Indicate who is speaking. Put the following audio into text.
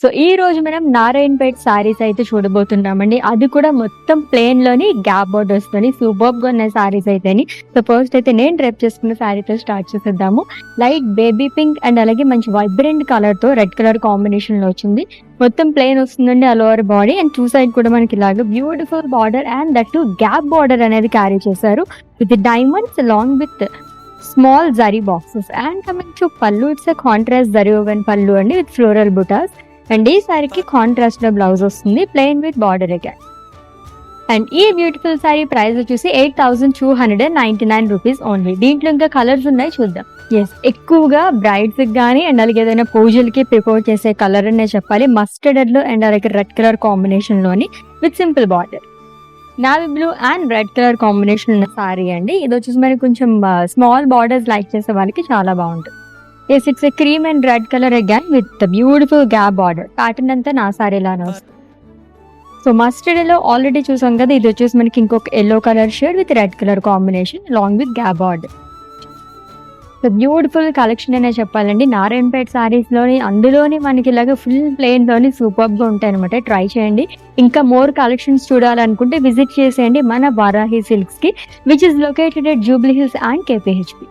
Speaker 1: So ఈ రోజు మనం నారాయణపేట్ సారీస్ అయితే చూడబోతున్నామండి. అది కూడా మొత్తం ప్లెయిన్ లోని గ్యాప్ బోర్డర్స్ తోని సూపర్బ్ గా ఉన్న సారీస్ అయితేని. సో ఫస్ట్ అయితే నేను డ్రైప్ చేసుకున్న సారీతో స్టార్ట్ చేసేద్దాము. లైట్ బేబీ పింక్ అండ్ అలాగే మంచి వైబ్రెంట్ కలర్ తో రెడ్ కలర్ కాంబినేషన్ లో వచ్చింది. మొత్తం ప్లెయిన్ వస్తుందండి all over body and two side కూడా మనకి ఇలాగ beautiful border and that two gap border అనేది క్యారీ చేశారు with diamonds along with small zari boxes. And coming to pallu, it's a contrast zari woven pallu అండి విత్ ఫ్లోరల్ బుటాస్. అండ్ ఈ సారీకి contrast లో blouse వస్తుంది plain with border again. And ఈ beautiful sorry price వచ్చేసి 8,299 rupees only. దీంట్లో ఇంకా కలర్స్ ఉన్నాయి, చూద్దాం. ఎస్, ఎక్కువగా బ్రైడ్స్ కానీ అండ్ అలాగే ఏదైనా పూజలకి ప్రిపేర్ చేసే కలర్ అనే చెప్పాలి. మస్టర్డ్ లో అండ్ అలాగే రెడ్ కలర్ కాంబినేషన్ లోని with simple border. Navy blue and red colour combination ఉన్న సారీ అండి. ఇది వచ్చేసి మనకి కొంచెం స్మాల్ బార్డర్స్ లైక్ చేసే వాళ్ళకి చాలా బాగుంటుంది. Yes, it's a cream and red colour again with beautiful gap border. Pattern అంతా నా సారీ లానే వస్తుంది. సో మస్టర్డ్ లో ఆల్రెడీ చూసాం కదా, ఇది వచ్చేసి మనకి ఇంకొక yellow colour shade with red colour combination along with gap border. So beautiful collection అనే చెప్పాలండి నారాయణపేట్ సారీస్ లోని. అందులోని మనకి ఇలాగ ఫుల్ ప్లెయిన్ లోని సూపర్బ్ గా ఉంటాయి అనమాట. ట్రై చేయండి. ఇంకా మోర్ కలెక్షన్స్ చూడాలనుకుంటే విజిట్ చేసేయండి మన వారాహి సిల్క్స్ కి, which is located at Jubilee Hills and కేపీహెచ్పి.